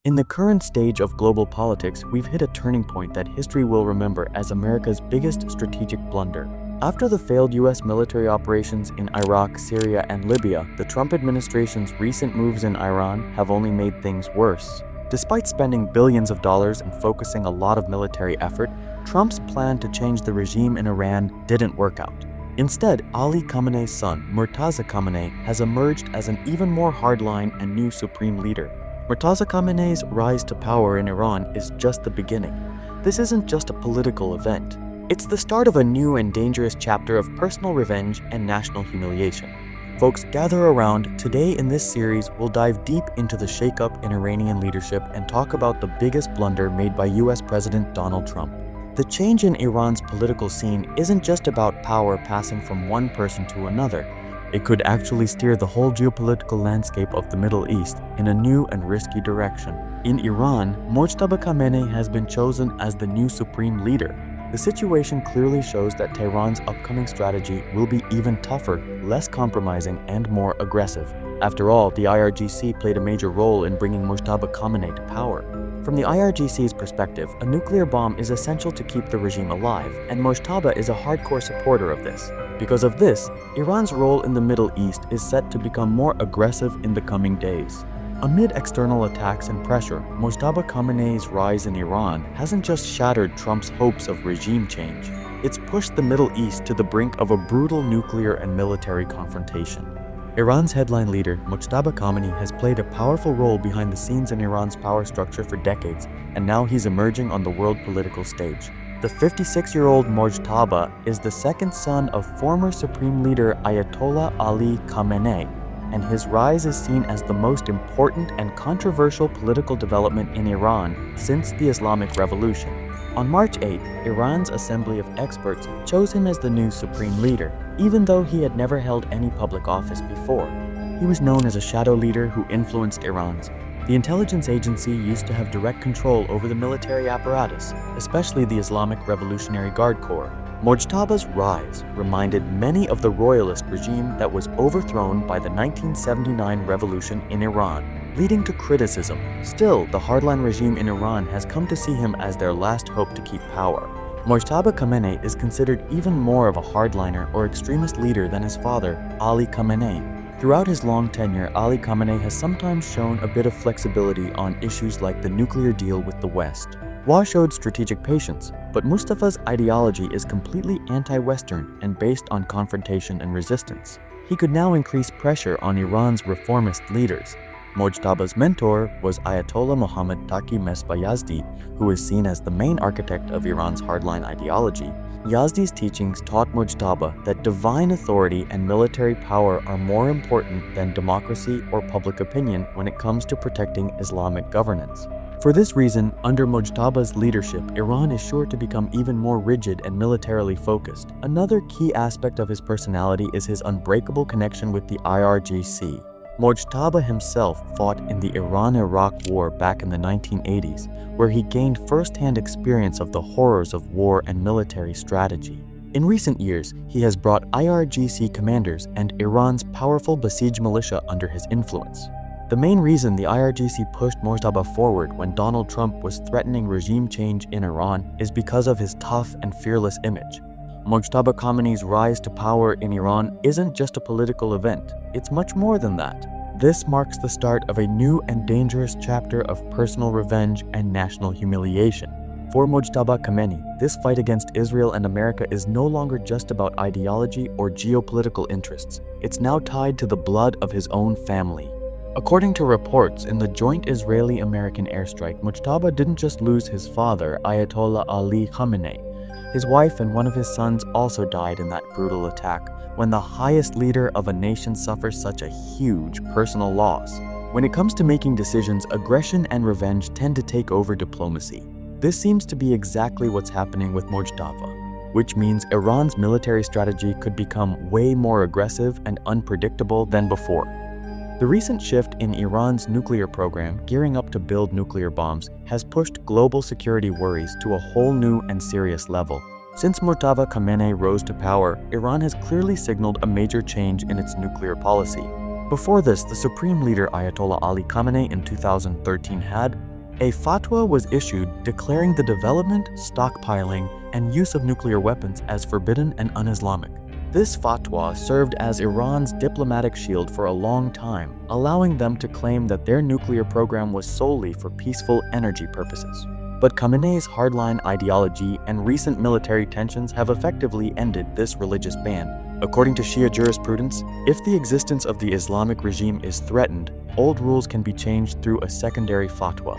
In the current stage of global politics, we've hit a turning point that history will remember as America's biggest strategic blunder. After the failed U.S. military operations in Iraq, Syria, and Libya, the Trump administration's recent moves in Iran have only made things worse. Despite spending billions of dollars and focusing a lot of military effort, Trump's plan to change the regime in Iran didn't work out. Instead, Ali Khamenei's son, Mojtaba Khamenei, has emerged as an even more hardline and new supreme leader. Mojtaba Khamenei's rise to power in Iran is just the beginning. This isn't just a political event. It's the start of a new and dangerous chapter of personal revenge and national humiliation. Folks, gather around. Today in this series, we'll dive deep into the shakeup in Iranian leadership and talk about the biggest blunder made by US President Donald Trump. The change in Iran's political scene isn't just about power passing from one person to another. It could actually steer the whole geopolitical landscape of the Middle East in a new and risky direction. In Iran, Mojtaba Khamenei has been chosen as the new supreme leader. The situation clearly shows that Tehran's upcoming strategy will be even tougher, less compromising, and more aggressive. After all, the IRGC played a major role in bringing Mojtaba Khamenei to power. From the IRGC's perspective, a nuclear bomb is essential to keep the regime alive, and Mojtaba is a hardcore supporter of this. Because of this, Iran's role in the Middle East is set to become more aggressive in the coming days. Amid external attacks and pressure, Mojtaba Khamenei's rise in Iran hasn't just shattered Trump's hopes of regime change, it's pushed the Middle East to the brink of a brutal nuclear and military confrontation. Iran's headline leader, Mojtaba Khamenei, has played a powerful role behind the scenes in Iran's power structure for decades, and now he's emerging on the world political stage. The 56-year-old Mojtaba is the second son of former Supreme Leader Ayatollah Ali Khamenei, and his rise is seen as the most important and controversial political development in Iran since the Islamic Revolution. On March 8, Iran's Assembly of Experts chose him as the new supreme leader, even though he had never held any public office before. He was known as a shadow leader who influenced Iran's. The intelligence agency used to have direct control over the military apparatus, especially the Islamic Revolutionary Guard Corps. Mojtaba's rise reminded many of the royalist regime that was overthrown by the 1979 revolution in Iran, leading to criticism. Still, the hardline regime in Iran has come to see him as their last hope to keep power. Mojtaba Khamenei is considered even more of a hardliner or extremist leader than his father, Ali Khamenei. Throughout his long tenure, Ali Khamenei has sometimes shown a bit of flexibility on issues like the nuclear deal with the West. Wa showed strategic patience, but Mustafa's ideology is completely anti-Western and based on confrontation and resistance. He could now increase pressure on Iran's reformist leaders. Mojtaba's mentor was Ayatollah Mohammad Taqi Yazdi, who is seen as the main architect of Iran's hardline ideology. Yazdi's teachings taught Mojtaba that divine authority and military power are more important than democracy or public opinion when it comes to protecting Islamic governance. For this reason, under Mojtaba's leadership, Iran is sure to become even more rigid and militarily focused. Another key aspect of his personality is his unbreakable connection with the IRGC. Mojtaba himself fought in the Iran-Iraq War back in the 1980s, where he gained first-hand experience of the horrors of war and military strategy. In recent years, he has brought IRGC commanders and Iran's powerful Basij militia under his influence. The main reason the IRGC pushed Mojtaba forward when Donald Trump was threatening regime change in Iran is because of his tough and fearless image. Mojtaba Khamenei's rise to power in Iran isn't just a political event, it's much more than that. This marks the start of a new and dangerous chapter of personal revenge and national humiliation. For Mojtaba Khamenei, this fight against Israel and America is no longer just about ideology or geopolitical interests. It's now tied to the blood of his own family. According to reports, in the joint Israeli-American airstrike, Mojtaba didn't just lose his father, Ayatollah Ali Khamenei. His wife and one of his sons also died in that brutal attack. When the highest leader of a nation suffers such a huge personal loss. When it comes to making decisions, aggression and revenge tend to take over diplomacy. This seems to be exactly what's happening with Mojtaba, which means Iran's military strategy could become way more aggressive and unpredictable than before. The recent shift in Iran's nuclear program, gearing up to build nuclear bombs, has pushed global security worries to a whole new and serious level. Since Mojtaba Khamenei rose to power, Iran has clearly signaled a major change in its nuclear policy. Before this, the supreme leader Ayatollah Ali Khamenei in 2013 had, A fatwa was issued declaring the development, stockpiling, and use of nuclear weapons as forbidden and un-Islamic. This fatwa served as Iran's diplomatic shield for a long time, allowing them to claim that their nuclear program was solely for peaceful energy purposes. But Khamenei's hardline ideology and recent military tensions have effectively ended this religious ban. According to Shia jurisprudence, if the existence of the Islamic regime is threatened, old rules can be changed through a secondary fatwa.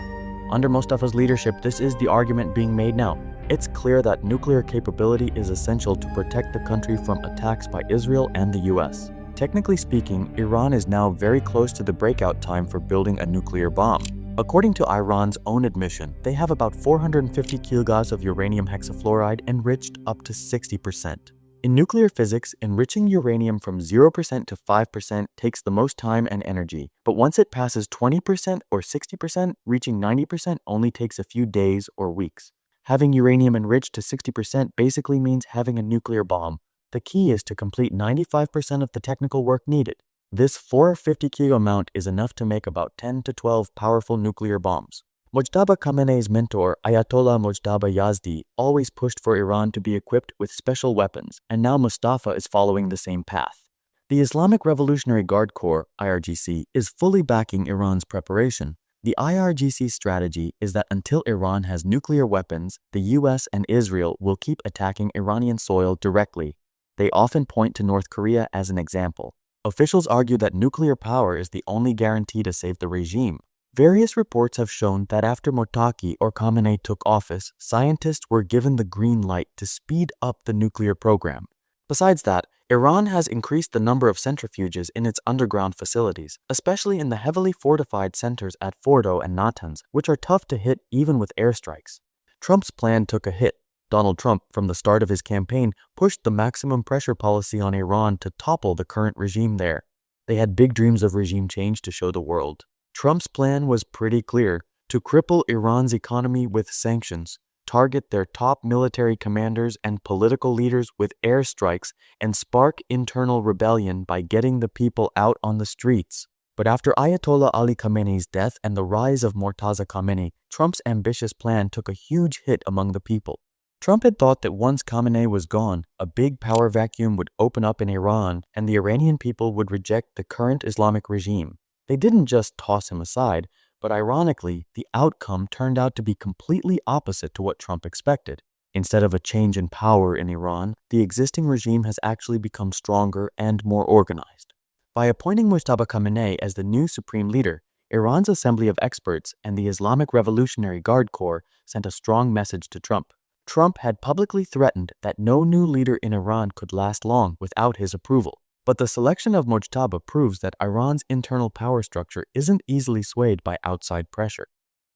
Under Mustafa's leadership, this is the argument being made now. It's clear that nuclear capability is essential to protect the country from attacks by Israel and the US. Technically speaking, Iran is now very close to the breakout time for building a nuclear bomb. According to Iran's own admission, they have about 450 kilograms of uranium hexafluoride enriched up to 60%. In nuclear physics, enriching uranium from 0% to 5% takes the most time and energy, but once it passes 20% or 60%, reaching 90% only takes a few days or weeks. Having uranium enriched to 60% basically means having a nuclear bomb. The key is to complete 95% of the technical work needed. This 450 kilo amount is enough to make about 10 to 12 powerful nuclear bombs. Mojtaba Khamenei's mentor, Ayatollah Mojtaba Yazdi, always pushed for Iran to be equipped with special weapons, and now Mustafa is following the same path. The Islamic Revolutionary Guard Corps, IRGC, is fully backing Iran's preparation. The IRGC strategy is that until Iran has nuclear weapons, the US and Israel will keep attacking Iranian soil directly. They often point to North Korea as an example. Officials argue that nuclear power is the only guarantee to save the regime. Various reports have shown that after Motaki or Khamenei took office, scientists were given the green light to speed up the nuclear program. Besides that, Iran has increased the number of centrifuges in its underground facilities, especially in the heavily fortified centers at Fordo and Natanz, which are tough to hit even with airstrikes. Trump's plan took a hit. Donald Trump, from the start of his campaign, pushed the maximum pressure policy on Iran to topple the current regime there. They had big dreams of regime change to show the world. Trump's plan was pretty clear: to cripple Iran's economy with sanctions, target their top military commanders and political leaders with airstrikes, and spark internal rebellion by getting the people out on the streets. But after Ayatollah Ali Khamenei's death and the rise of Mojtaba Khamenei, Trump's ambitious plan took a huge hit among the people. Trump had thought that once Khamenei was gone, a big power vacuum would open up in Iran and the Iranian people would reject the current Islamic regime. They didn't just toss him aside, but ironically, the outcome turned out to be completely opposite to what Trump expected. Instead of a change in power in Iran, the existing regime has actually become stronger and more organized. By appointing Mojtaba Khamenei as the new supreme leader, Iran's Assembly of Experts and the Islamic Revolutionary Guard Corps sent a strong message to Trump. Trump had publicly threatened that no new leader in Iran could last long without his approval. But the selection of Mojtaba proves that Iran's internal power structure isn't easily swayed by outside pressure.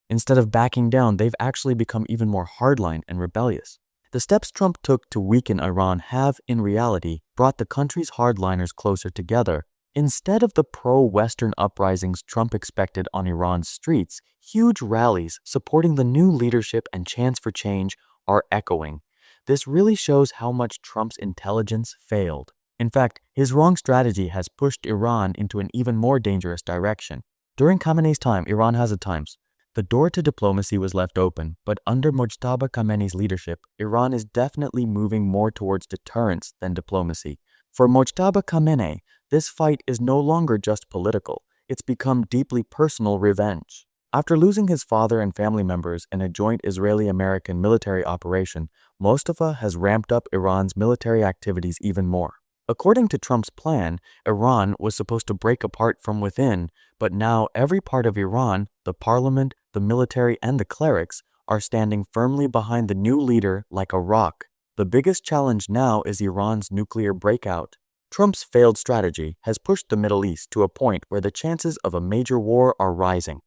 Instead of backing down, they've actually become even more hardline and rebellious. The steps Trump took to weaken Iran have, in reality, brought the country's hardliners closer together. Instead of the pro-Western uprisings Trump expected on Iran's streets, huge rallies supporting the new leadership and chance for change are echoing. This really shows how much Trump's intelligence failed. In fact, his wrong strategy has pushed Iran into an even more dangerous direction. During Khamenei's time, Iran has at times, the door to diplomacy was left open, but under Mojtaba Khamenei's leadership, Iran is definitely moving more towards deterrence than diplomacy. For Mojtaba Khamenei, this fight is no longer just political. It's become deeply personal revenge. After losing his father and family members in a joint Israeli-American military operation, Mustafa has ramped up Iran's military activities even more. According to Trump's plan, Iran was supposed to break apart from within, but now every part of Iran, the parliament, the military, and the clerics, are standing firmly behind the new leader like a rock. The biggest challenge now is Iran's nuclear breakout. Trump's failed strategy has pushed the Middle East to a point where the chances of a major war are rising.